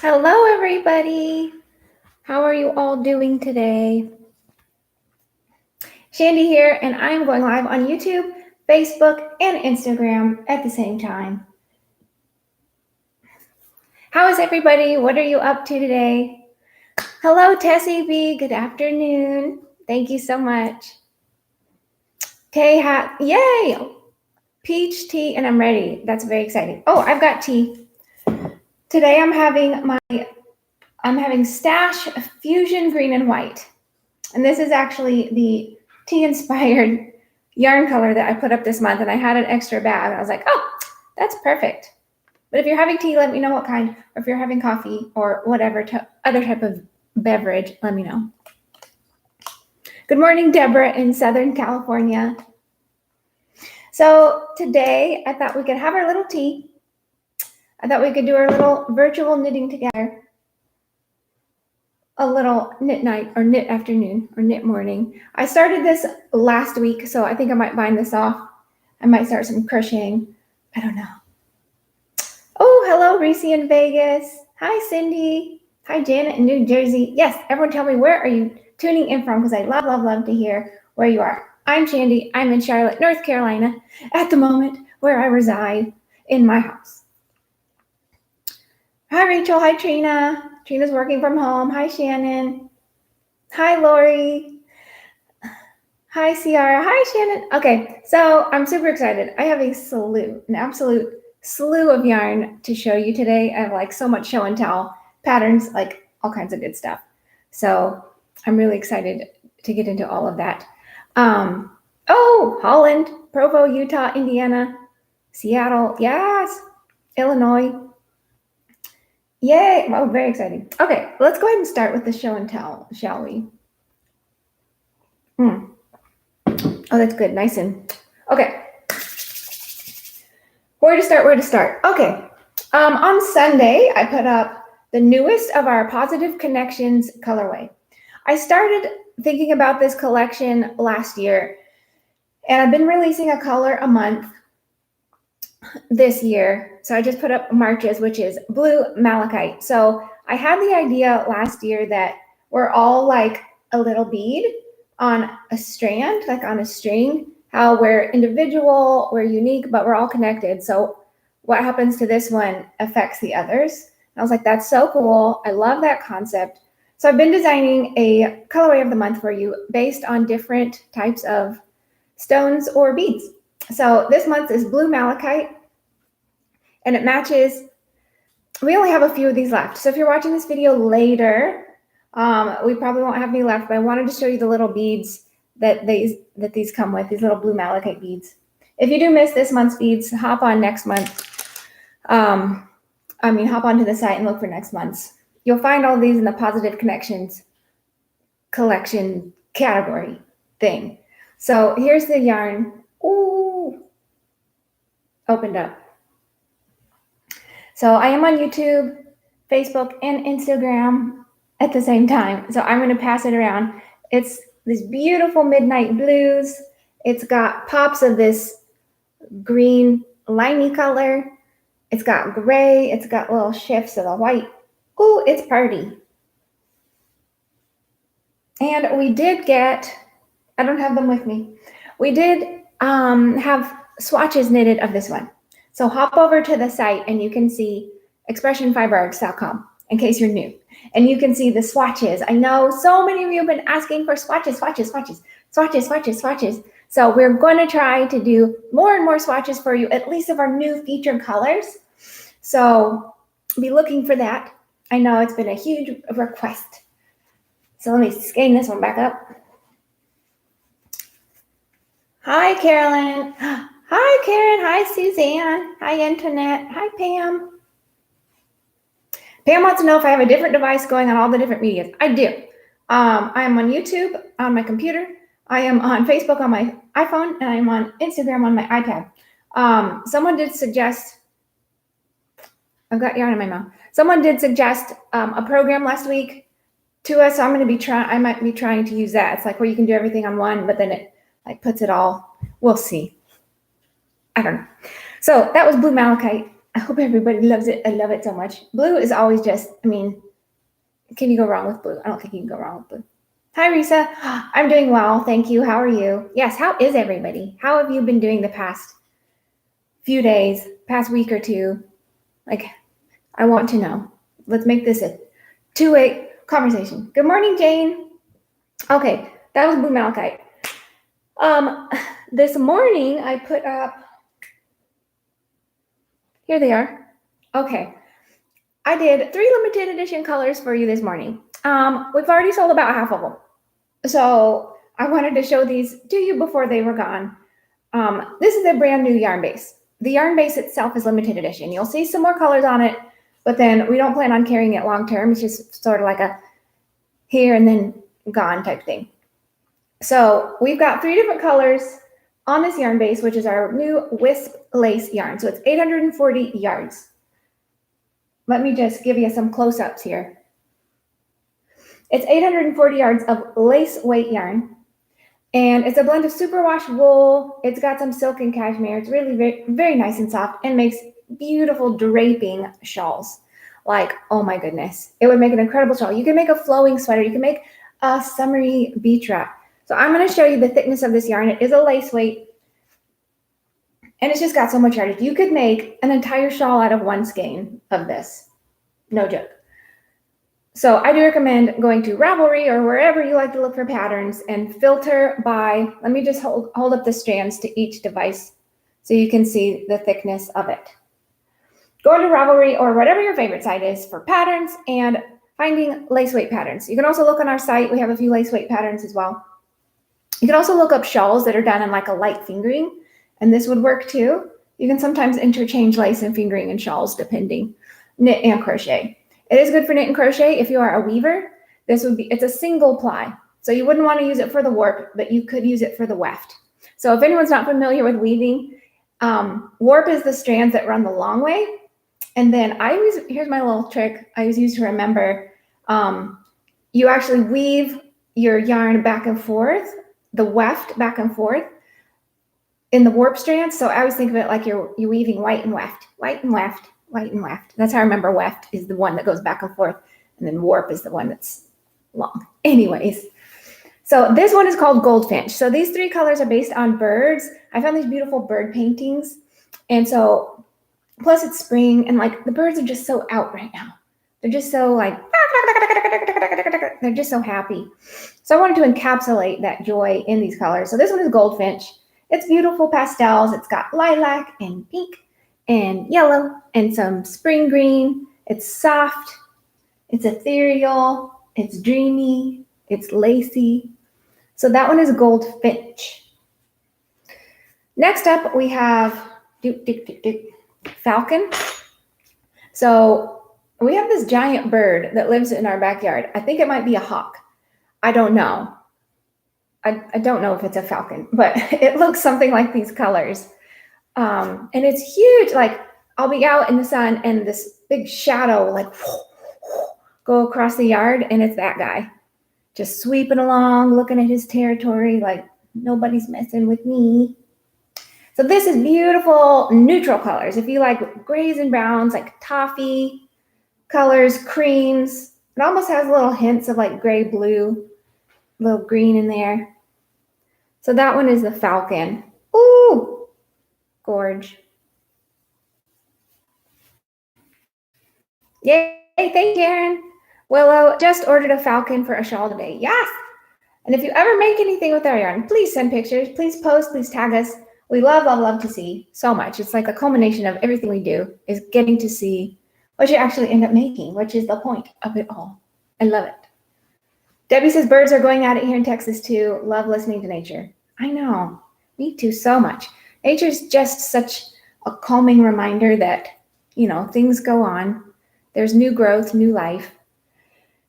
Hello, everybody. How are you all doing today? Shandy here, and I'm going live on YouTube, Facebook, and Instagram at the same time. How is everybody? What are you up to today? Hello, Tessie B. Good afternoon. Thank you so much. Yay! Peach tea, and I'm ready. That's very exciting. Oh, I've got tea. Today I'm having Stash Fusion Green and White. And this is actually the tea-inspired yarn color that I put up this month, and I had an extra bag. And I was like, oh, that's perfect. But if you're having tea, let me know what kind. Or if you're having coffee or whatever other type of beverage, let me know. Good morning, Deborah in Southern California. So today, I thought we could have our little tea. I thought we could do our little virtual knitting together. A little knit night or knit afternoon or knit morning. I started this last week, so I think I might bind this off. I might start some crocheting. I don't know. Oh, hello, Reese in Vegas. Hi, Cindy. Hi, Janet in New Jersey. Yes, everyone tell me, where are you tuning in from? Because I love to hear where you are. I'm Shandy. I'm in Charlotte, North Carolina at the moment, where I reside in my house. Hi, Rachel. Hi, Trina. Trina's working from home. Hi, Shannon. Hi, Lori. Hi, Ciara. Hi, Shannon. Okay, so I'm super excited. I have an absolute slew of yarn to show you today. I have like so much show and tell, patterns, like all kinds of good stuff. So I'm really excited to get into all of that. Oh, Holland, Provo, Utah, Indiana, Seattle, yes, Illinois. Yay! Oh, very exciting. Okay, let's go ahead and start with the show and tell, shall we? Oh, that's good. Nice and okay. Where to start? Okay. On Sunday, I put up the newest of our Positive Connections colorway. I started thinking about this collection last year, and I've been releasing a color a month this year. So I just put up March's, which is blue malachite. So I had the idea last year that we're all like a little bead on a strand, like on a string, how we're individual, we're unique, but we're all connected. So what happens to this one affects the others. And I was like, that's so cool. I love that concept. So I've been designing a colorway of the month for you based on different types of stones or beads. So this month is blue malachite, and it matches. We only have a few of these left. So if you're watching this video later, we probably won't have any left, but I wanted to show you the little beads that these come with, these little blue malachite beads. If you do miss this month's beads, hop on next month. Hop onto the site and look for next month's. You'll find all these in the Positive Connections collection category thing. So here's the yarn. Ooh, opened up. So I am on YouTube, Facebook, and Instagram at the same time. So I'm going to pass it around. It's this beautiful midnight blues. It's got pops of this green limey color. It's got gray. It's got little shifts of the white. Ooh, it's party. And we did get, I don't have them with me. We did have swatches knitted of this one. So hop over to the site and you can see expressionfiberarts.com in case you're new. And you can see the swatches. I know so many of you have been asking for swatches. So we're going to try to do more and more swatches for you, at least of our new featured colors. So be looking for that. I know it's been a huge request. So let me scan this one back up. Hi, Carolyn. Hi, Karen. Hi, Suzanne. Hi, Antoinette. Hi, Pam. Pam wants to know if I have a different device going on all the different medias. I do. I am on YouTube on my computer. I am on Facebook on my iPhone, and I'm on Instagram on my iPad. Someone did suggest, I've got yarn in my mouth. Someone did suggest a program last week to us. So I might be trying to use that. It's like where you can do everything on one, but then it like puts it all. We'll see. I don't know. So that was blue malachite. I hope everybody loves it. I love it so much. Blue is always just, I mean, can you go wrong with blue? I don't think you can go wrong with blue. Hi, Risa. I'm doing well. Thank you. How are you? Yes. How is everybody? How have you been doing the past few days, past week or two? Like, I want to know. Let's make this a two-way conversation. Good morning, Jane. Okay, that was Blue Malachite. This morning I put up, here they are. Okay, I did 3 limited edition colors for you this morning. We've already sold about half of them. So I wanted to show these to you before they were gone. This is a brand new yarn base. The yarn base itself is limited edition. You'll see some more colors on it, but then we don't plan on carrying it long term. It's just sort of like a here and then gone type thing. So we've got 3 different colors on this yarn base, which is our new Wisp lace yarn. So it's 840 yards. Let me just give you some close-ups here. It's 840 yards of lace weight yarn, and it's a blend of superwash wool. It's got some silk and cashmere. It's really very, very nice and soft and makes beautiful draping shawls. Like, oh my goodness, it would make an incredible shawl. You can make a flowing sweater. You can make a summery beach wrap. So I'm going to show you the thickness of this yarn. It is a lace weight, and it's just got so much yardage. You could make an entire shawl out of one skein of this. No joke. So I do recommend going to Ravelry or wherever you like to look for patterns and filter by, let me just hold up the strands to each device so you can see the thickness of it. Go to Ravelry or whatever your favorite site is for patterns and finding lace weight patterns. You can also look on our site. We have a few lace weight patterns as well. You can also look up shawls that are done in like a light fingering, and this would work too. You can sometimes interchange lace and fingering and shawls depending, knit and crochet. It is good for knit and crochet if you are a weaver. It's a single ply. So you wouldn't want to use it for the warp, but you could use it for the weft. So if anyone's not familiar with weaving, warp is the strands that run the long way. And then here's my little trick I always use to remember. You actually weave your yarn back and forth, the weft back and forth in the warp strands. So I always think of it like you're weaving white and weft, white and weft, white and weft. That's how I remember weft is the one that goes back and forth, and then warp is the one that's long. Anyways, so this one is called Goldfinch. So these 3 colors are based on birds. I found these beautiful bird paintings, and so plus it's spring, and like the birds are just so out right now. They're just so like, they're just so happy. So I wanted to encapsulate that joy in these colors. So this one is Goldfinch. It's beautiful pastels. It's got lilac and pink and yellow and some spring green. It's soft. It's ethereal. It's dreamy. It's lacy. So that one is Goldfinch. Next up, we have Falcon. So we have this giant bird that lives in our backyard. I think it might be a hawk. I don't know. I don't know if it's a falcon, but it looks something like these colors. And it's huge. Like I'll be out in the sun and this big shadow like go across the yard, and it's that guy just sweeping along, looking at his territory like nobody's messing with me. So this is beautiful neutral colors. If you like grays and browns, like toffee colors, creams, it almost has little hints of like gray, blue, little green in there. So that one is the Falcon. Ooh, gorge. Yay, thank you, Karen. Willow just ordered a Falcon for a shawl today. Yes. And if you ever make anything with our yarn, please send pictures, please post, please tag us. We love, love, love to see so much. It's like a culmination of everything we do is getting to see what you actually end up making, which is the point of it all. I love it. Debbie says birds are going at it here in Texas too. Love listening to nature. I know. Me too, so much. Nature's just such a calming reminder that, you know, things go on. There's new growth, new life.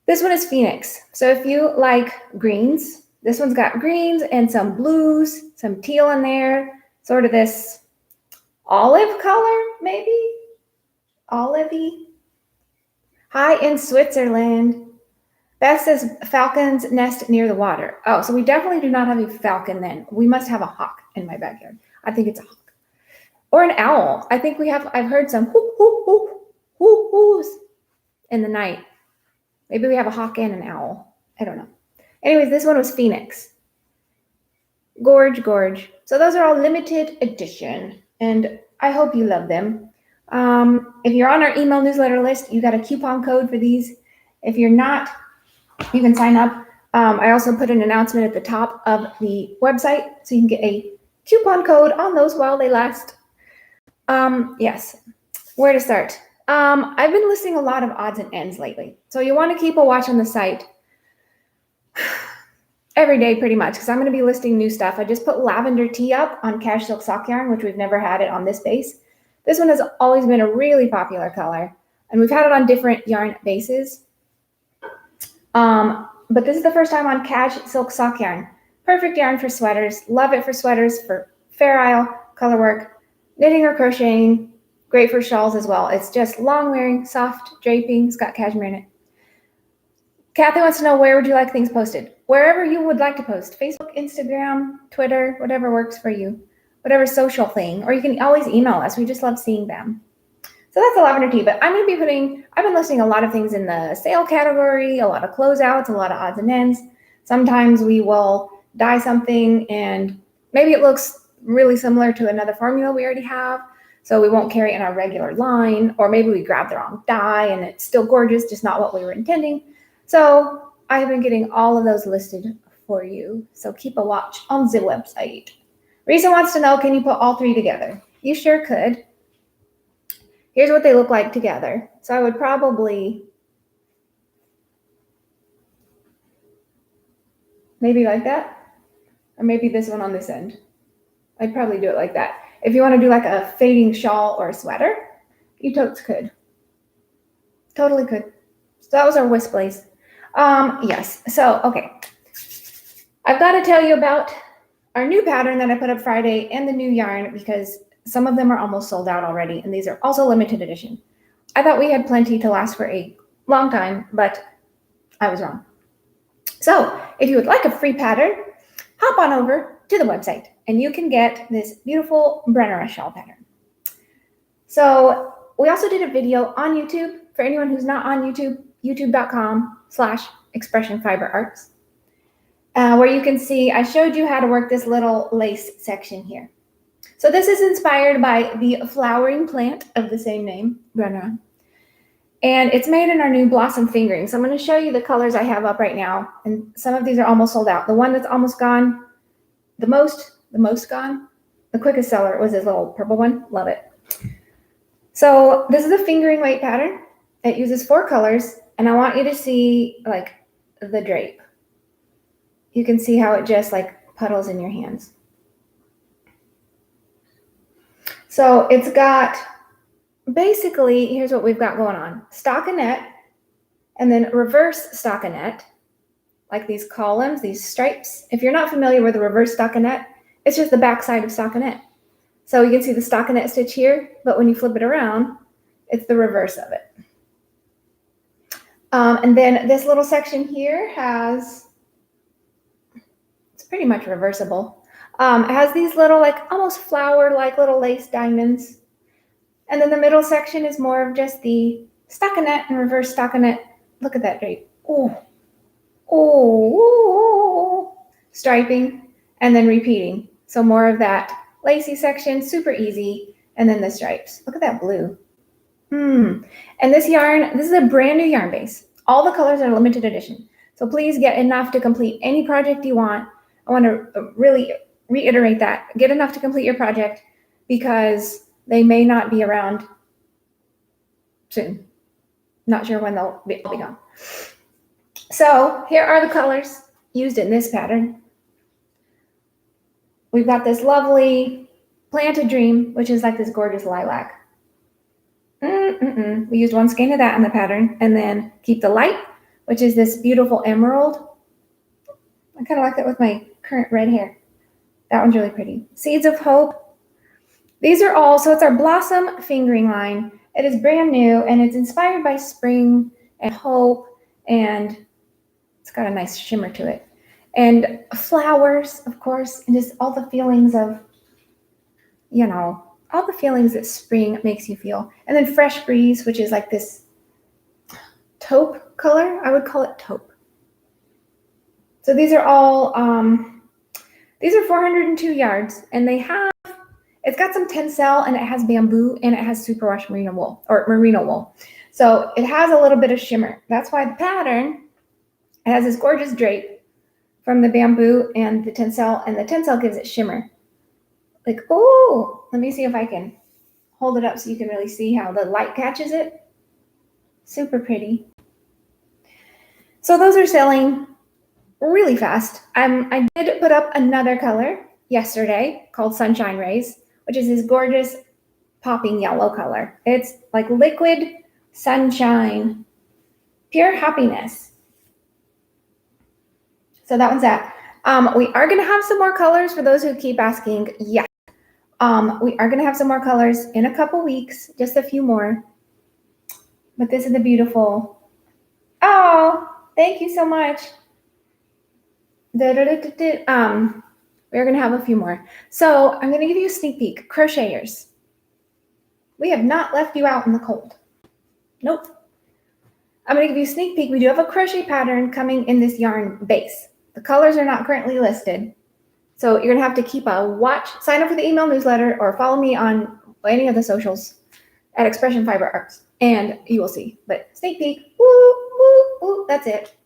This one is Phoenix. So if you like greens, this one's got greens and some blues, some teal in there, sort of this olive color, maybe? Olivey. Hi in Switzerland. Beth says falcons nest near the water. Oh, so we definitely do not have a falcon then. We must have a hawk in my backyard. I think it's a hawk. Or an owl. I think I've heard some whoop, whoop, whoop, whoop, whoops in the night. Maybe we have a hawk and an owl. I don't know. Anyways, this one was Phoenix. Gorge, gorge. So those are all limited edition, and I hope you love them. If you're on our email newsletter list, you got a coupon code for these. If you're not, you can sign up. I also put an announcement at the top of the website, so you can get a coupon code on those while they last. Yes, where to start? I've been listing a lot of odds and ends lately, so you want to keep a watch on the site every day pretty much, because I'm going to be listing new stuff. I just put Lavender tea up on Cash Silk Sock Yarn, which we've never had it on this base. This one has always been a really popular color, and we've had it on different yarn bases. But this is the first time on Cash Silk Sock Yarn. Perfect yarn for sweaters. Love it for sweaters, for Fair Isle, color work, knitting or crocheting. Great for shawls as well. It's just long wearing, soft draping. It's got cashmere in it. Kathy wants to know, where would you like things posted? Wherever you would like to post. Facebook, Instagram, Twitter, whatever works for you. Whatever social thing. Or you can always email us. We just love seeing them. So that's the Lavender tea. But I've been listing a lot of things in the sale category, a lot of closeouts, a lot of odds and ends. Sometimes we will dye something and maybe it looks really similar to another formula we already have, so we won't carry it in our regular line. Or maybe we grabbed the wrong dye and it's still gorgeous, just not what we were intending. So I've been getting all of those listed for you. So keep a watch on the website. Risa wants to know, can you put all three together? You sure could. Here's what they look like together. So I would probably maybe like that, or maybe this one on this end. I'd probably do it like that. If you want to do like a fading shawl or a sweater, you totes could. Totally could. So that was our wisp lace. Yes. So, okay. I've got to tell you about our new pattern that I put up Friday and the new yarn, because some of them are almost sold out already, and these are also limited edition. I thought we had plenty to last for a long time, but I was wrong. So if you would like a free pattern, hop on over to the website and you can get this beautiful Brenner shawl pattern. So we also did a video on YouTube. For anyone who's not on YouTube, youtube.com/expressionfiberarts, where you can see I showed you how to work this little lace section here. So this is inspired by the flowering plant of the same name, Brenner. And it's made in our new blossom fingering. So I'm going to show you the colors I have up right now. And some of these are almost sold out. The one that's almost gone, the most gone, the quickest seller was this little purple one. Love it. So this is a fingering weight pattern. It uses 4 colors. And I want you to see like the drape. You can see how it just like puddles in your hands. So it's got, basically, here's what we've got going on. Stockinette, and then reverse stockinette, like these columns, these stripes. If you're not familiar with the reverse stockinette, it's just the back side of stockinette. So you can see the stockinette stitch here, but when you flip it around, it's the reverse of it. And then this little section here it's pretty much reversible. It has these little, like almost flower-like little lace diamonds. And then the middle section is more of just the stockinette and reverse stockinette. Look at that drape. Oh, striping and then repeating. So more of that lacy section, super easy. And then the stripes. Look at that blue. And this yarn, this is a brand new yarn base. All the colors are limited edition. So please get enough to complete any project you want. I want to really reiterate that. Get enough to complete your project, because they may not be around soon. Not sure when they'll be gone. So here are the colors used in this pattern. We've got this lovely Planted Dream, which is like this gorgeous lilac. We used 1 skein of that in the pattern. And then Keep the Light, which is this beautiful emerald. I kind of like that with my current red hair. That one's really pretty. Seeds of Hope. These are all, so it's our Blossom fingering line. It is brand new, and it's inspired by spring and hope, and it's got a nice shimmer to it. And flowers, of course, and just all the feelings of, all the feelings that spring makes you feel. And then Fresh Breeze, which is like this taupe color. I would call it taupe. So these are all, these are 402 yards, and it's got some tencel, and it has bamboo, and it has superwash merino wool. So it has a little bit of shimmer. That's why the pattern, it has this gorgeous drape from the bamboo and the tencel gives it shimmer. Like, oh, let me see if I can hold it up so you can really see how the light catches it. Super pretty. So those are selling really fast. I did put up another color yesterday called Sunshine Rays, which is this gorgeous popping yellow color. It's like liquid sunshine, pure happiness. So that one's that. We are going to have some more colors for those who keep asking. Yes. We are going to have some more colors in a couple weeks, just a few more. But this is the beautiful. Oh, thank you so much. We're going to have a few more. So I'm going to give you a sneak peek. Crocheters, we have not left you out in the cold. Nope. I'm going to give you a sneak peek. We do have a crochet pattern coming in this yarn base. The colors are not currently listed. So you're going to have to keep a watch, sign up for the email newsletter, or follow me on any of the socials at Expression Fiber Arts, and you will see. But sneak peek, woo, woo, woo, that's it.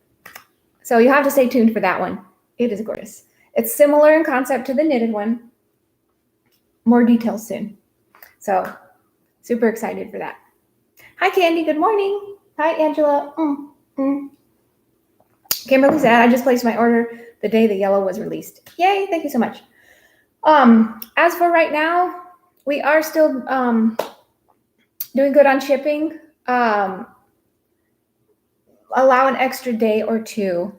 So you'll have to stay tuned for that one. It is gorgeous. It's similar in concept to the knitted one. More details soon. So super excited for that. Hi, Candy. Good morning. Hi, Angela. Kimberly said, I just placed my order the day the yellow was released. Yay. Thank you so much. As for right now, we are still doing good on shipping. Allow an extra day or two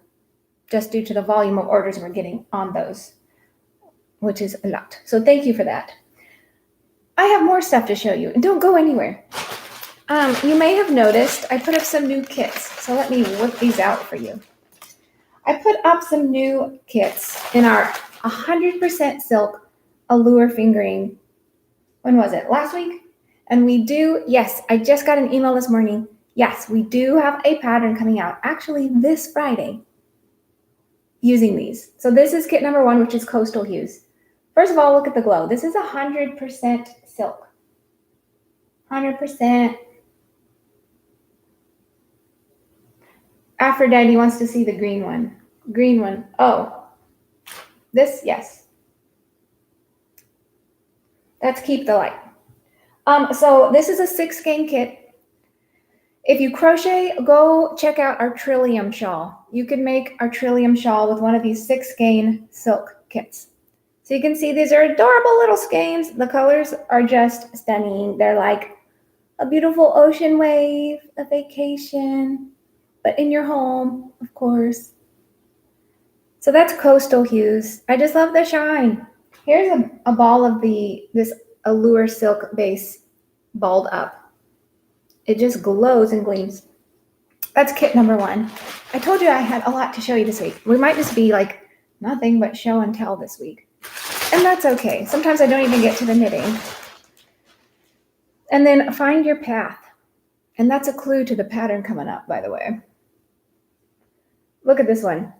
just due to the volume of orders we're getting on those, which is a lot. So thank you for that. I have more stuff to show you, and don't go anywhere. You may have noticed I put up some new kits, so let me whip these out for you. I put up some new kits in our 100% silk Allure fingering. When was it? Last week? And we do, yes, I just got an email this morning. Yes, we do have a pattern coming out actually this Friday using these. So this is kit number 1, which is Coastal Hues. First of all, look at the glow. This is 100% silk. 100%. Aphrodite wants to see the green one. Green one. Oh, this, yes. Let's keep the light. So this is a 6-skein kit. If you crochet, go check out our Trillium shawl. You can make our Trillium shawl with one of these 6-skein silk kits. So you can see these are adorable little skeins. The colors are just stunning. They're like a beautiful ocean wave, a vacation, but in your home, of course. So that's Coastal Hues. I just love the shine. Here's a ball of this Allure silk base balled up. It just glows and gleams. That's kit number 1. I told you I had a lot to show you this week. We might just be like nothing but show and tell this week. And that's okay. Sometimes I don't even get to the knitting. And then find your path. And that's a clue to the pattern coming up, by the way. Look at this one.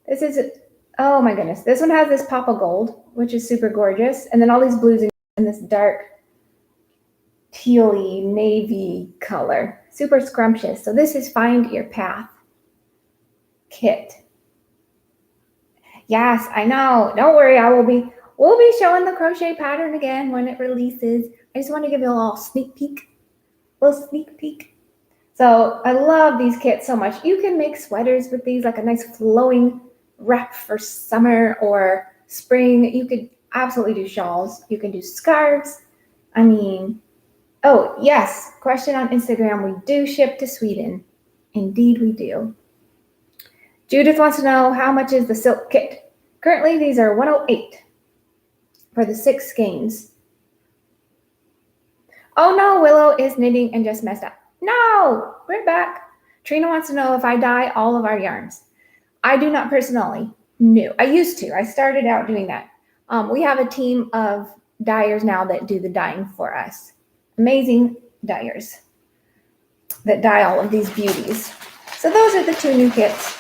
This is it. Oh my goodness. This one has this pop of gold, which is super gorgeous. And then all these blues in this dark tealy navy color. Super scrumptious. So this is Find Your Path kit. Yes, I know. Don't worry. We'll be showing the crochet pattern again when it releases. I just want to give you a little sneak peek. So I love these kits so much. You can make sweaters with these, like a nice flowing wrap for summer or spring. You could absolutely do shawls. You can do scarves. I mean, oh, yes. Question on Instagram. We do ship to Sweden. Indeed, we do. Judith wants to know, how much is the silk kit? Currently, these are $108 for the 6 skeins. Oh, no, Willow is knitting and just messed up. No, we're back. Trina wants to know if I dye all of our yarns. I do not personally. No, I used to. I started out doing that. We have a team of dyers now that do the dyeing for us. Amazing dyers that dye all of these beauties. So those are the 2 new kits.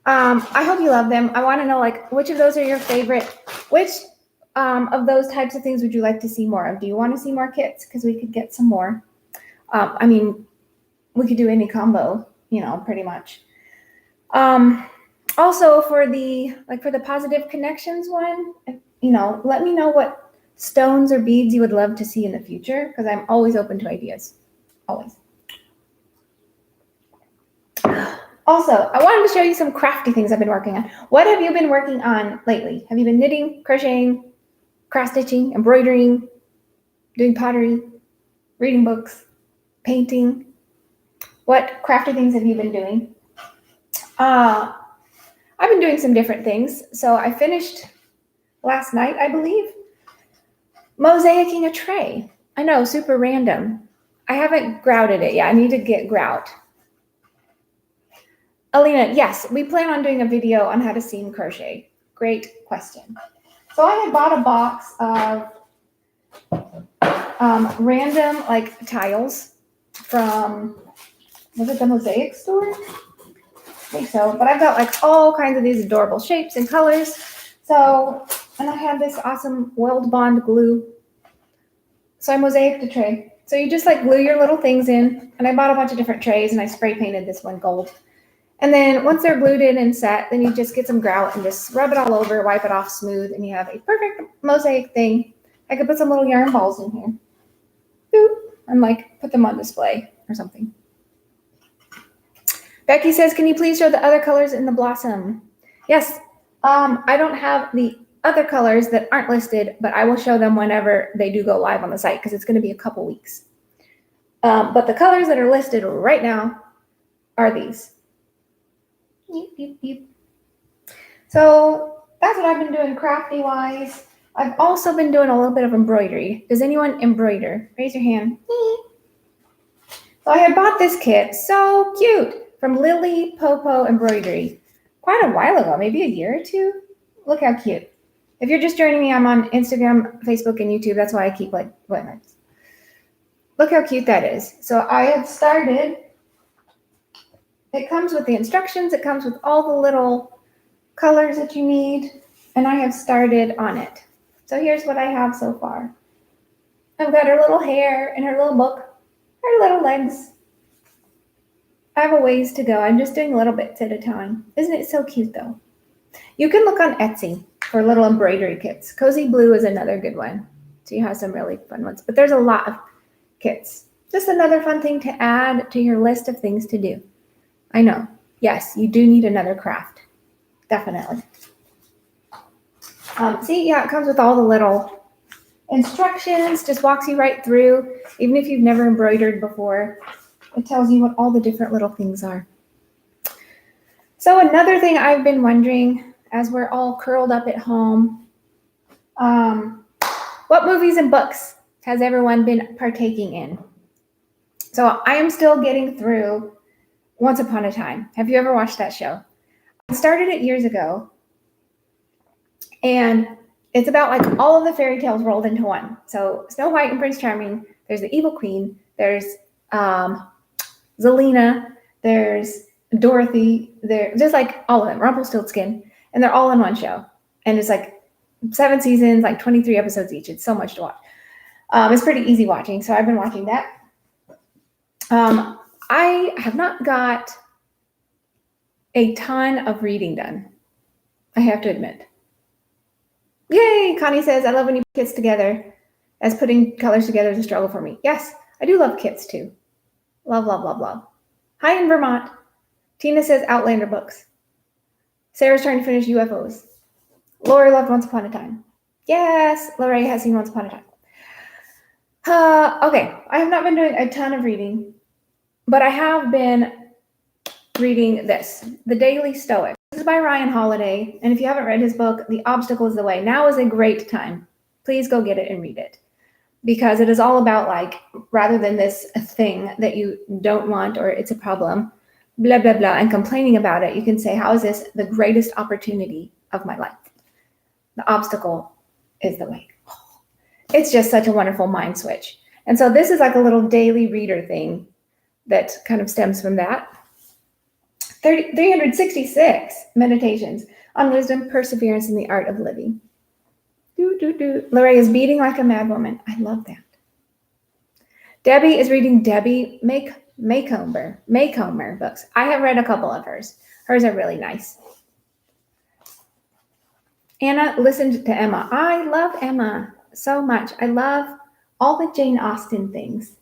I hope you love them. I want to know, like, which of those are your favorite? Which of those types of things would you like to see more of? Do you want to see more kits? Because we could get some more. I mean, we could do any combo, pretty much. Also for the positive connections one, let me know what stones or beads you would love to see in the future, because I'm always open to ideas. Always. Also, I wanted to show you some crafty things I've been working on. What have you been working on lately? Have you been knitting, crocheting, cross stitching, embroidering, doing pottery, reading books, painting? What crafty things have you been doing? I've been doing some different things. So I finished last night, I believe, mosaicing a tray. I know, super random. I haven't grouted it yet. I need to get grout. Alina, yes, we plan on doing a video on how to seam crochet. Great question. So I had bought a box of random tiles from, was it the mosaic store? I think so. But I've got all kinds of these adorable shapes and colors. So, and I had this awesome Weld Bond glue. So I mosaicked a tray. So you just glue your little things in. And I bought a bunch of different trays and I spray painted this one gold. And then once they're glued in and set, then you just get some grout and just rub it all over, wipe it off smooth, and you have a perfect mosaic thing. I could put some little yarn balls in here. Boop, and put them on display or something. Becky says, can you please show the other colors in the blossom? Yes, I don't have the other colors that aren't listed, but I will show them whenever they do go live on the site, because it's going to be a couple weeks. But the colors that are listed right now are these. So that's what I've been doing crafty-wise. I've also been doing a little bit of embroidery. Does anyone embroider? Raise your hand. So I had bought this kit, so cute, from Lily Popo Embroidery quite a while ago, maybe a year or 2. Look how cute. If you're just joining me, I'm on Instagram, Facebook, and YouTube. That's why I keep footnotes. Look how cute that is. So I have started. It comes with the instructions. It comes with all the little colors that you need. And I have started on it. So here's what I have so far. I've got her little hair and her little book, her little legs. I have a ways to go. I'm just doing little bits at a time. Isn't it so cute, though? You can look on Etsy for little embroidery kits. Cozy Blue is another good one. So you have some really fun ones. But there's a lot of kits. Just another fun thing to add to your list of things to do. I know. Yes, you do need another craft. Definitely. See, yeah, it comes with all the little instructions. Just walks you right through. Even if you've never embroidered before, it tells you what all the different little things are. So another thing I've been wondering, as we're all curled up at home, what movies and books has everyone been partaking in? So I am still getting through Once Upon a Time. Have you ever watched that show? I started it years ago, and it's about all of the fairy tales rolled into one. So Snow White and Prince Charming, there's the Evil Queen, there's Zelena, there's Dorothy, there's all of them, Rumpelstiltskin, and they're all in one show. And it's 7 seasons, 23 episodes each. It's so much to watch. It's pretty easy watching, so I've been watching that. I have not got a ton of reading done, I have to admit. Yay, Connie says, I love when you put kits together, as putting colors together is a struggle for me. Yes, I do love kits too. Love, love, love, love. Hi in Vermont. Tina says Outlander books. Sarah's trying to finish UFOs. Lori loved Once Upon a Time. Yes, Lori has seen Once Upon a Time. Okay, I have not been doing a ton of reading, but I have been reading this, The Daily Stoic. This is by Ryan Holiday, and if you haven't read his book, The Obstacle is the Way, now is a great time. Please go get it and read it, because it is all about rather than this thing that you don't want or it's a problem, blah, blah, blah, and complaining about it, you can say, how is this the greatest opportunity of my life? The obstacle is the way. It's just such a wonderful mind switch. And so this is like a little daily reader thing that kind of stems from that. 366 meditations on wisdom, perseverance, and the art of living. Lorraine is beating like a mad woman. I love that. Debbie is reading Debbie Maycomer books. I have read a couple of hers. Hers are really nice. Anna listened to Emma. I love Emma so much. I love all the Jane Austen things.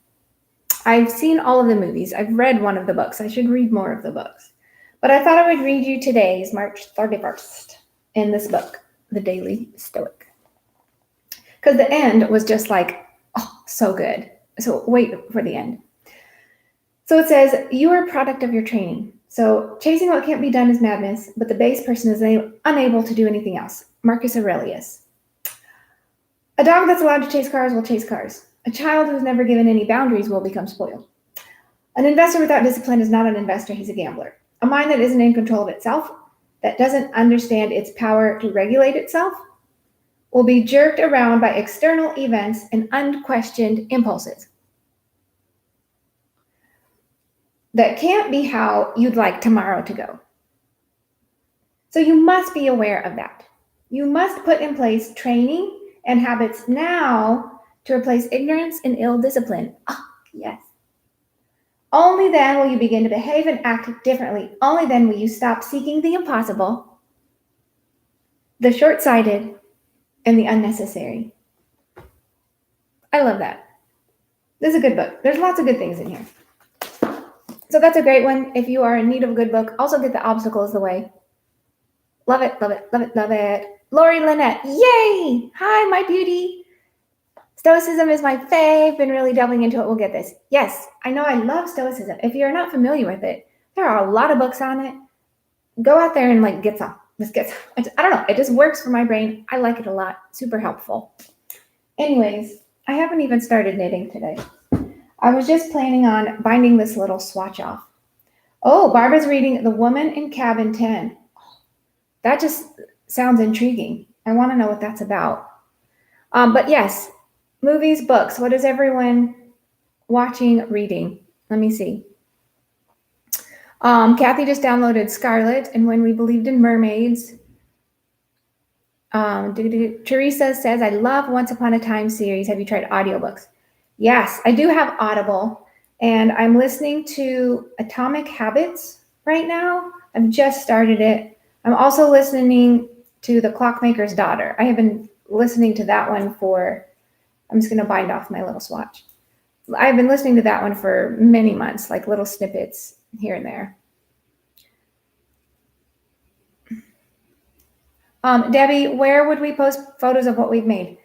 I've seen all of the movies. I've read one of the books. I should read more of the books. But I thought I would read you today's March 31st in this book, The Daily Stoic. Because the end was just like, oh, so good. So wait for the end. So it says, you are a product of your training. So chasing what can't be done is madness, but the base person is unable to do anything else. Marcus Aurelius. A dog that's allowed to chase cars will chase cars. A child who's never given any boundaries will become spoiled. An investor without discipline is not an investor, he's a gambler. A mind that isn't in control of itself, that doesn't understand its power to regulate itself, will be jerked around by external events and unquestioned impulses. That can't be how you'd like tomorrow to go. So you must be aware of that. You must put in place training and habits now to replace ignorance and ill discipline. Oh, yes. Only then will you begin to behave and act differently. Only then will you stop seeking the impossible, the short-sighted, and the unnecessary. I love that. This is a good book. There's lots of good things in here. So that's a great one. If you are in need of a good book, also get The Obstacle is the Way. Love it, love it, love it, love it. Lori Lynette, yay! Hi, my beauty. Stoicism is my fave. Been really delving into it. We'll get this. Yes, I know I love Stoicism. If you're not familiar with it, there are a lot of books on it. Go out there and get some. Just get some. I don't know. It just works for my brain. I like it a lot. Super helpful. Anyways, I haven't even started knitting today. I was just planning on binding this little swatch off. Oh, Barbara's reading The Woman in Cabin 10. That just sounds intriguing. I want to know what that's about. But yes, movies, books. What is everyone watching, reading? Let me see. Kathy just downloaded Scarlet and When We Believed in Mermaids. Teresa says, I love Once Upon a Time series. Have you tried audiobooks? Yes, I do have Audible, and I'm listening to Atomic Habits right now. I've just started it. I'm also listening to The Clockmaker's Daughter. I have been listening to that one I'm just going to bind off my little swatch. I've been listening to that one for many months, like little snippets here and there. Debbie, where would we post photos of what we've made?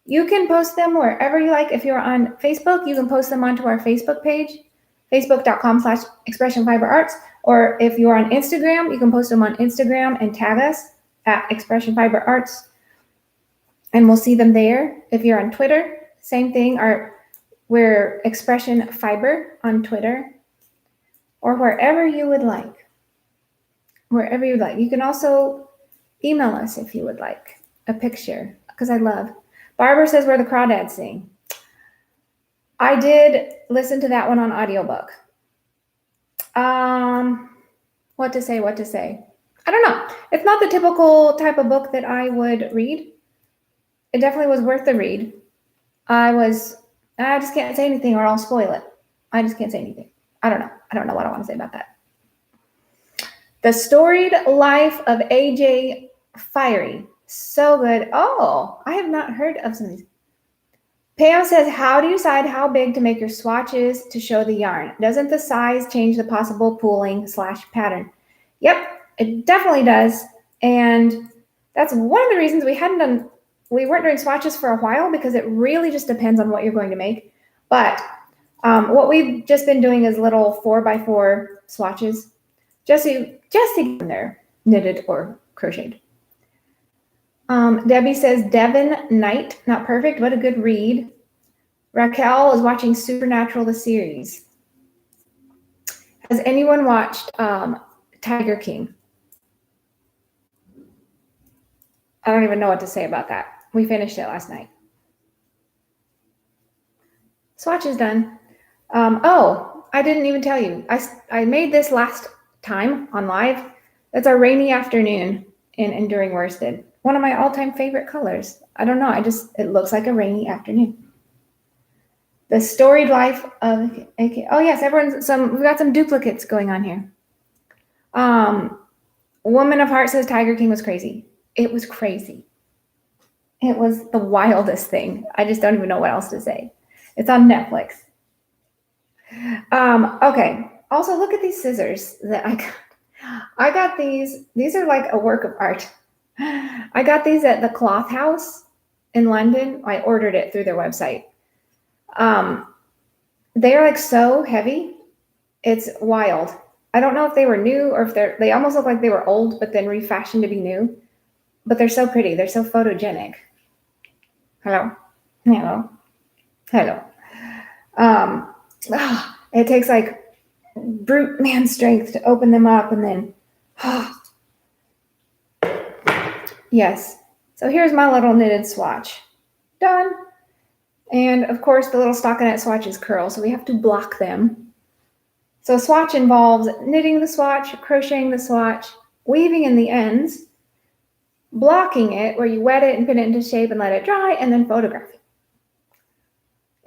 You can post them wherever you like. If you're on Facebook, you can post them onto our Facebook page, facebook.com/expressionfiberarts. Or if you're on Instagram, you can post them on Instagram and tag us at expressionfiberarts, and we'll see them there. If you're on Twitter, same thing. We're Expression Fiber on Twitter, or wherever you would like. Wherever you'd like. You can also email us if you would like a picture, because I love. Barbara says where the crawdads sing. I did listen to that one on audiobook. What to say? I don't know. It's not the typical type of book that I would read. It definitely was worth the read. I just can't say anything or I'll spoil it. I just can't say anything. I don't know what I want to say about that. The Storied Life of A.J. Fiery. So good. Oh, I have not heard of some of these. Pam says, how do you decide how big to make your swatches to show the yarn? Doesn't the size change the possible pooling/pattern? Yep, it definitely does. And that's one of the reasons we weren't doing swatches for a while, because it really just depends on what you're going to make. But what we've just been doing is little 4x4 swatches just to get them there, knitted or crocheted. Debbie says, Devon Knight, not perfect, but a good read. Raquel is watching Supernatural, the series. Has anyone watched Tiger King? I don't even know what to say about that. we finished it last night. Swatch is done. Oh, I didn't even tell you. I made this last time on live. That's our rainy afternoon in Enduring Worsted. One of my all-time favorite colors. I don't know. It looks like a rainy afternoon. The storied life of AK. Oh yes, we've got some duplicates going on here. Woman of Heart says Tiger King was crazy. It was crazy. It was the wildest thing. I just don't even know what else to say. It's on Netflix. Okay. Also, look at these scissors that I got. I got these. These are like a work of art. I got these at the Cloth House in London. I ordered it through their website. They are like so heavy. It's wild. I don't know if they were new or if they almost look like they were old, but then refashioned to be new. But they're so pretty. They're so photogenic. Hello. Hello. Hello. It takes like brute man strength to open them up and then, yes. So here's my little knitted swatch. Done. And of course the little stockinette swatches curl, so we have to block them. So swatch involves knitting the swatch, crocheting the swatch, weaving in the ends, blocking it where you wet it and pin it into shape and let it dry, and then photographing.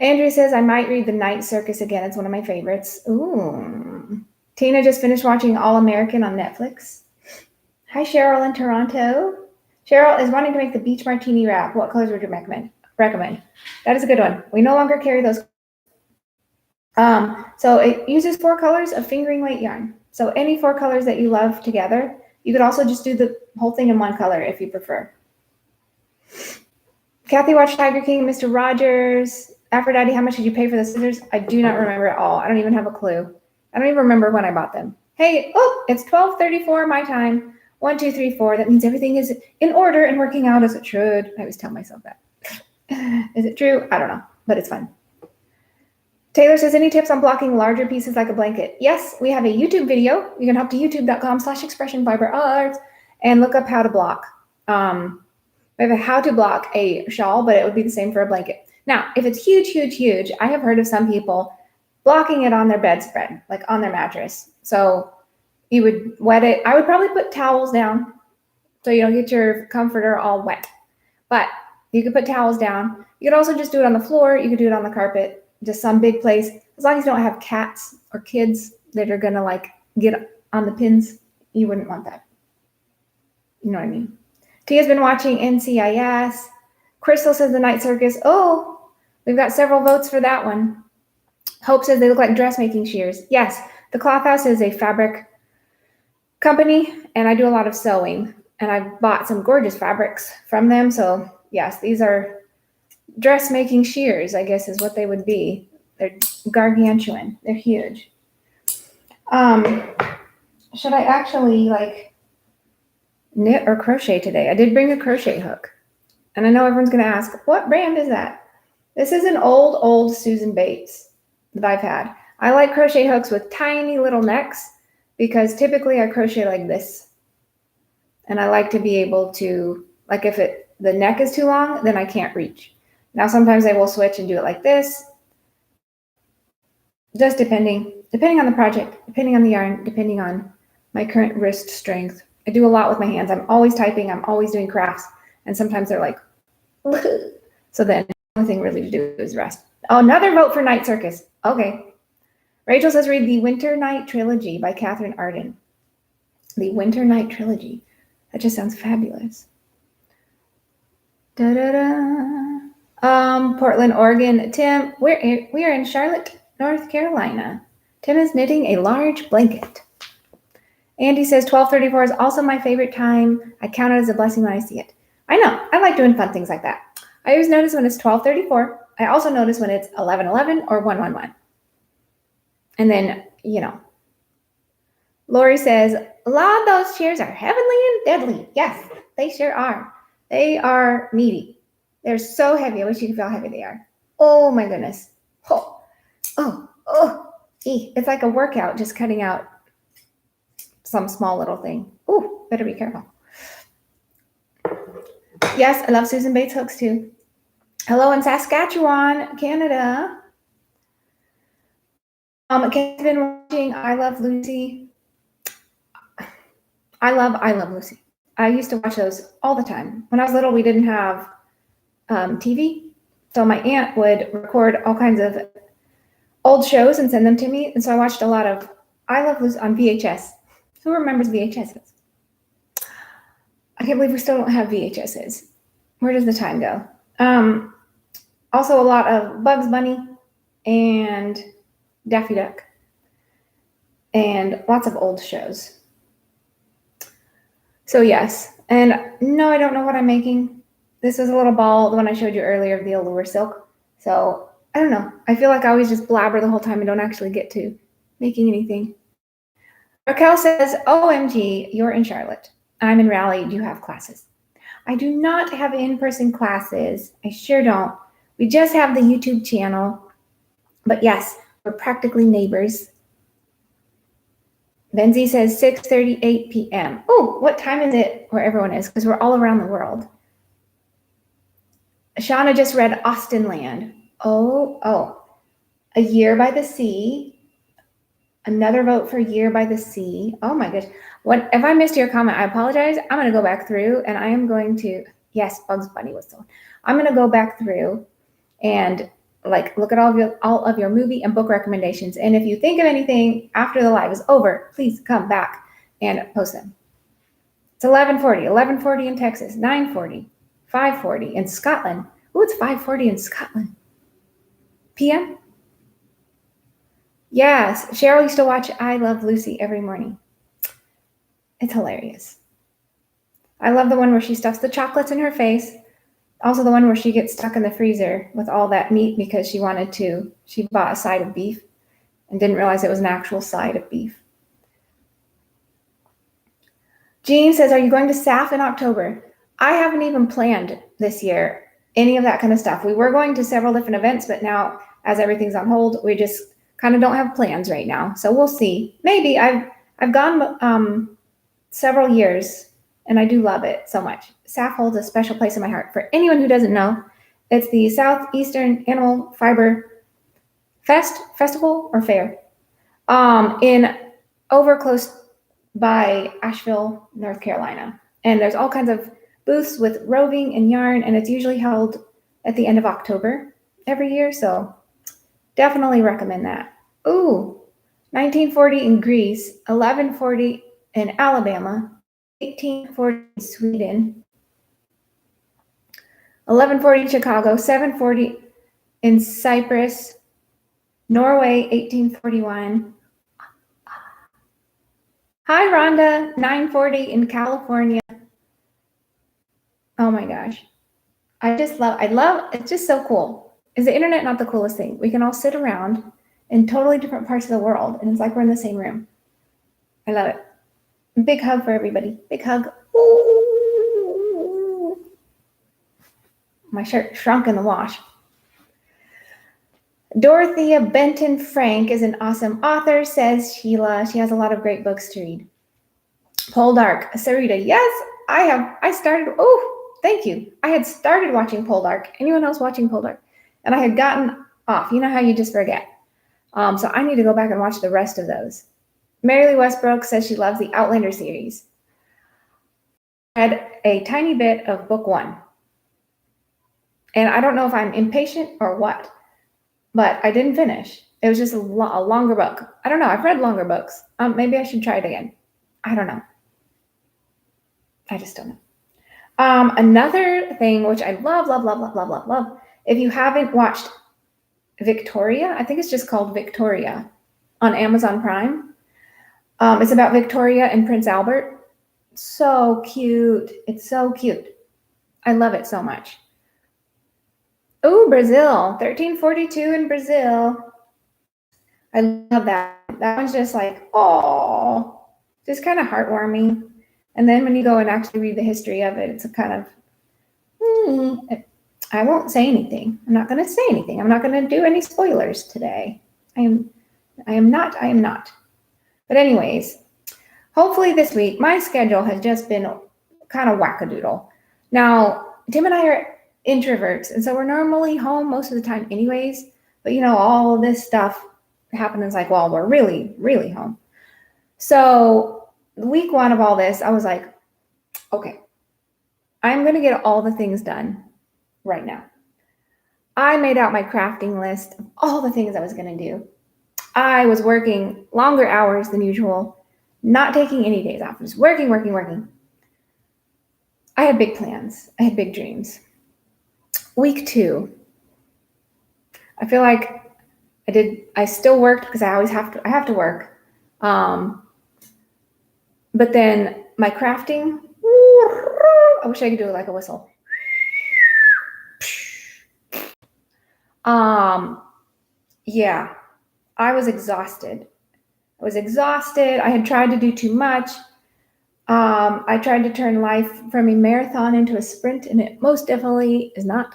Andrew says, I might read The Night Circus again. It's one of my favorites. Ooh. Tina just finished watching All American on Netflix. Hi, Cheryl in Toronto. Cheryl is wanting to make the beach martini wrap. What colors would you recommend? That is a good one. We no longer carry those. So it uses 4 colors of fingering weight yarn. So any 4 colors that you love together. You could also just do the whole thing in one color if you prefer. Kathy watched Tiger King, Mr. Rogers. Aphrodite, how much did you pay for the scissors? I do not remember at all. I don't even have a clue. I don't even remember when I bought them. Hey, it's 12:34 my time. 1, 2, 3, 4. That means everything is in order and working out as it should. I always tell myself that. Is it true? I don't know, but it's fun. Taylor says, any tips on blocking larger pieces like a blanket? Yes, we have a YouTube video. You can hop to youtube.com/expressionfiberarts and look up how to block. We have a how to block a shawl, but it would be the same for a blanket. Now, if it's huge, huge, huge, I have heard of some people blocking it on their bedspread, like on their mattress. So you would wet it. I would probably put towels down so you don't get your comforter all wet. But you could put towels down. You could also just do it on the floor. You could do it on the carpet, just some big place. As long as you don't have cats or kids that are going to like get on the pins, you wouldn't want that. You know what I mean? Tia's been watching NCIS. Crystal says The Night Circus. Oh, we've got several votes for that one. Hope says they look like dressmaking shears. Yes, the Cloth House is a fabric company, and I do a lot of sewing, and I bought some gorgeous fabrics from them. So yes, these are dressmaking shears, I guess is what they would be. They're gargantuan. They're huge. Should I actually like knit or crochet today? I did bring a crochet hook, and I know everyone's going to ask, what brand is that? This is an old Susan Bates that I've had. I like crochet hooks with tiny little necks because typically I crochet like this. And I like to be able to, like if the neck is too long, then I can't reach. Now sometimes I will switch and do it like this. Just depending on the project, depending on the yarn, depending on my current wrist strength. I do a lot with my hands. I'm always typing, I'm always doing crafts. And sometimes they're like, so then the only thing really to do is rest. Oh, another vote for Night Circus. Okay. Rachel says read the Winter Night Trilogy by Catherine Arden. The Winter Night Trilogy. That just sounds fabulous. Portland, Oregon. Tim, we are in Charlotte, North Carolina. Tim is knitting a large blanket. Andy says 12:34 is also my favorite time. I count it as a blessing when I see it. I know. I like doing fun things like that. I always notice when it's 12:34. I also notice when it's 11:11 or 1:11. And then, Lori says, a lot of those shears are heavenly and deadly. Yes, they sure are. They are meaty. They're so heavy. I wish you could feel how heavy they are. Oh my goodness. It's like a workout just cutting out some small little thing. Ooh, better be careful. Yes, I love Susan Bates hooks too. Hello in Saskatchewan, Canada. Kate's been watching I Love Lucy. I love Lucy. I used to watch those all the time. When I was little, we didn't have TV. So my aunt would record all kinds of old shows and send them to me. And so I watched a lot of I Love Lucy on VHS. Who remembers VHSs? I can't believe we still don't have VHSs. Where does the time go? Also a lot of Bugs Bunny and Daffy Duck and lots of old shows. So yes, and no, I don't know what I'm making. This is a little ball, the one I showed you earlier of the Allure silk. So I don't know. I feel like I always just blabber the whole time and don't actually get to making anything. Raquel says, OMG, you're in Charlotte. I'm in Raleigh. Do you have classes? I do not have in-person classes. I sure don't. We just have the YouTube channel. But yes, we're practically neighbors. Benzie says 6:38 p.m. Oh, what time is it where everyone is? Because we're all around the world. Shauna just read Austenland. Oh. A Year by the Sea. Another vote for Year by the Sea. Oh my gosh. What if I missed your comment? I apologize. I'm going to go back through and I am going to, yes, Bugs Bunny was the one. I'm going to go back through and look at all of your movie and book recommendations. And if you think of anything after the live is over, please come back and post them. It's 11:40 in Texas, 9:40, 5:40 in Scotland. Oh, it's 5:40 in Scotland. PM? Yes, Cheryl used to watch I Love Lucy every morning. It's hilarious. I love the one where she stuffs the chocolates in her face. Also the one where she gets stuck in the freezer with all that meat because she bought a side of beef and didn't realize it was an actual side of beef. Jean says, are you going to SAF in October? I haven't even planned this year any of that kind of stuff. We were going to several different events, but now as everything's on hold, we just kind of don't have plans right now. So we'll see. Maybe I've gone several years and I do love it so much. SAF holds a special place in my heart. For anyone who doesn't know, it's the Southeastern Animal Fiber Festival or Fair in over close by Asheville, North Carolina. And there's all kinds of booths with roving and yarn, and it's usually held at the end of October every year. So definitely recommend that. Ooh, 1940 in Greece, 1140 in Alabama, 1840 in Sweden, 1140 in Chicago, 740 in Cyprus, Norway, 1841. Hi, Rhonda, 940 in California. Oh my gosh. It's just so cool. Is the internet not the coolest thing? We can all sit around in totally different parts of the world, and it's like we're in the same room. I love it. Big hug for everybody. Big hug. Ooh. My shirt shrunk in the wash. Dorothea Benton Frank is an awesome author, says Sheila. She has a lot of great books to read. Poldark, Sarita. Yes, I started. Oh, thank you. I had started watching Poldark. Anyone else watching Poldark? And I had gotten off. You know how you just forget. So I need to go back and watch the rest of those. Mary Lee Westbrook says she loves the Outlander series. I had a tiny bit of book 1. And I don't know if I'm impatient or what, but I didn't finish. It was just a longer book. I don't know. I've read longer books. Maybe I should try it again. I don't know. I just don't know. Another thing which I love. If you haven't watched Victoria, I think it's just called Victoria on Amazon Prime. It's about Victoria and Prince Albert. So cute. It's so cute. I love it so much. Oh, Brazil. 1342 in Brazil. I love that. That one's just like, oh, just kind of heartwarming. And then when you go and actually read the history of it, it's a kind of, I won't say anything. I'm not going to say anything. I'm not going to do any spoilers today. I am not. But anyways, hopefully this week, my schedule has just been kind of wackadoodle. Now, Tim and I are introverts, and so we're normally home most of the time anyways. But all of this stuff happens like while we're really, really home. So week 1 of all this, I was like, okay, I'm going to get all the things done right now. I made out my crafting list of all the things I was going to do. I was working longer hours than usual, not taking any days off, just working, working, working. I had big plans. I had big dreams. Week 2, I feel like I still worked because I have to work. But then my crafting, I wish I could do it like a whistle. Yeah, I was exhausted. I had tried to do too much. I tried to turn life from a marathon into a sprint, and it most definitely is not.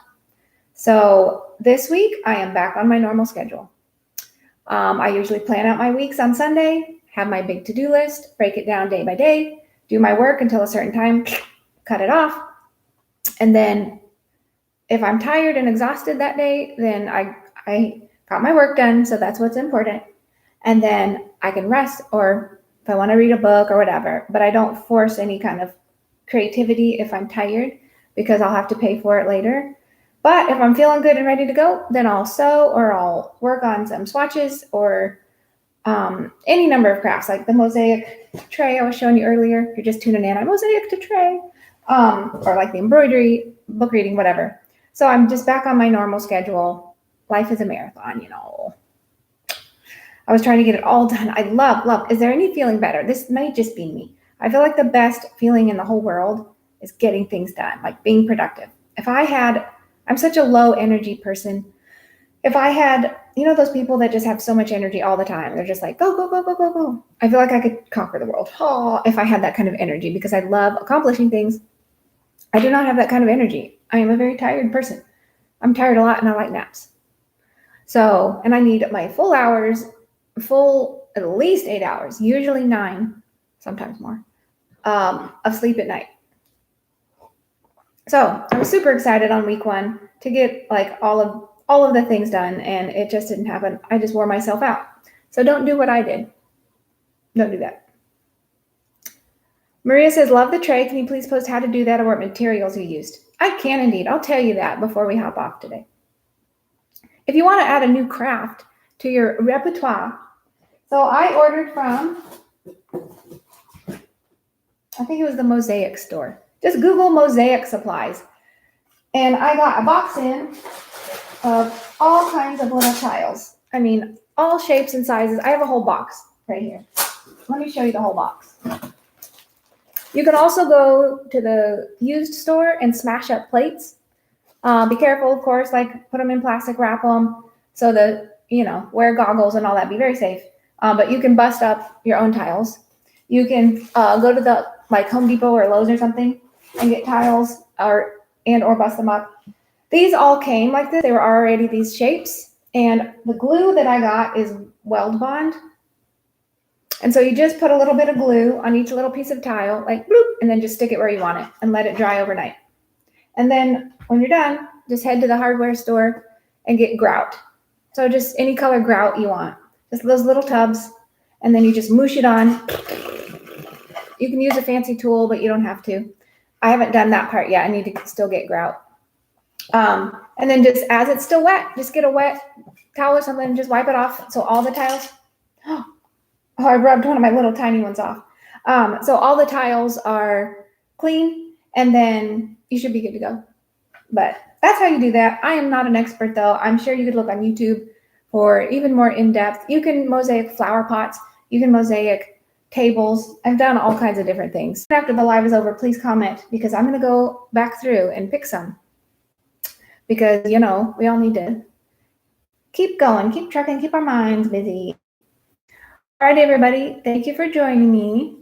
So this week, I am back on my normal schedule. I usually plan out my weeks on Sunday, have my big to-do list, break it down day by day, do my work until a certain time, cut it off. And then if I'm tired and exhausted that day, then I got my work done, so that's what's important. And then I can rest, or if I want to read a book or whatever, but I don't force any kind of creativity if I'm tired, because I'll have to pay for it later. But if I'm feeling good and ready to go, then I'll sew, or I'll work on some swatches, or any number of crafts, like the mosaic tray I was showing you earlier. If you're just tuning in, I mosaic to tray, or like the embroidery, book reading, whatever. So I'm just back on my normal schedule. Life is a marathon, I was trying to get it all done. I love. Is there any feeling better? This might just be me. I feel like the best feeling in the whole world is getting things done, like being productive. I'm such a low energy person. If I had, those people that just have so much energy all the time, they're just like, go, go, go, go, go, go. I feel like I could conquer the world if I had that kind of energy, because I love accomplishing things. I do not have that kind of energy. I am a very tired person. I'm tired a lot, and I like naps. So, and I need my full at least 8 hours, usually 9, sometimes more, of sleep at night. So I was super excited on week 1 to get like all of the things done, and it just didn't happen. I just wore myself out. So don't do what I did. Don't do that. Maria says, love the tray. Can you please post how to do that or what materials you used? I can indeed. I'll tell you that before we hop off today. If you want to add a new craft to your repertoire, so I ordered from, I think it was the Mosaic store. Just Google mosaic supplies. And I got a box in of all kinds of little tiles. I mean, all shapes and sizes. I have a whole box right here. Let me show you the whole box. You can also go to the used store and smash up plates. Be careful, of course, like put them in plastic, wrap them so that, wear goggles and all that. Be very safe. But you can bust up your own tiles. You can go to the like Home Depot or Lowe's or something and get tiles or bust them up. These all came like this. They were already these shapes. And the glue that I got is Weld Bond. And so you just put a little bit of glue on each little piece of tile, like bloop, and then just stick it where you want it and let it dry overnight. And then when you're done, just head to the hardware store and get grout. So just any color grout you want. Just those little tubs, and then you just moosh it on. You can use a fancy tool, but you don't have to. I haven't done that part yet. I need to still get grout. And then just as it's still wet, just get a wet towel or something and just wipe it off. So all the tiles, I rubbed one of my little tiny ones off. So all the tiles are clean, and then you should be good to go. But that's how you do that. I am not an expert though. I'm sure you could look on YouTube for even more in-depth. You can mosaic flower pots. You can mosaic tables. I've done all kinds of different things. After the live is over, please comment, because I'm going to go back through and pick some. Because, we all need to keep going, keep trucking, keep our minds busy. All right, everybody. Thank you for joining me.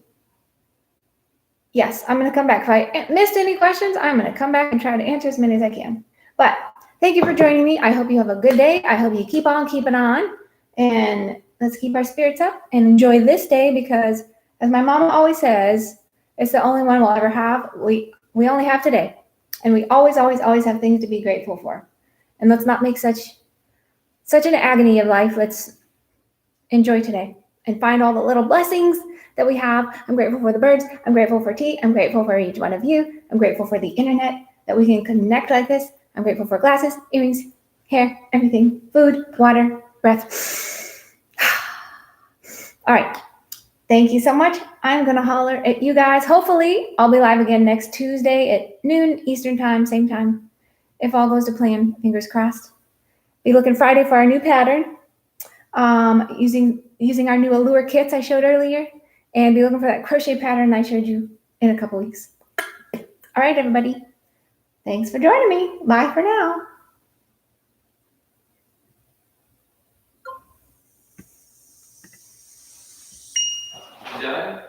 Yes, I'm going to come back. If I missed any questions, I'm going to come back and try to answer as many as I can. But thank you for joining me. I hope you have a good day. I hope you keep on keeping on. And let's keep our spirits up and enjoy this day, because as my mama always says, it's the only one we'll ever have. We only have today. And we always, always, always have things to be grateful for. And let's not make such an agony of life. Let's enjoy today and find all the little blessings that we have. I'm grateful for the birds. I'm grateful for tea. I'm grateful for each one of you. I'm grateful for the internet, that we can connect like this. I'm grateful for glasses, earrings, hair, everything, food, water, breath. All right. Thank you so much. I'm going to holler at you guys. Hopefully, I'll be live again next Tuesday at noon Eastern time, same time. If all goes to plan, fingers crossed. Be looking Friday for our new pattern, using our new allure kits I showed earlier, and be looking for that crochet pattern I showed you in a couple weeks. All right, everybody. Thanks for joining me. Bye for now. Done?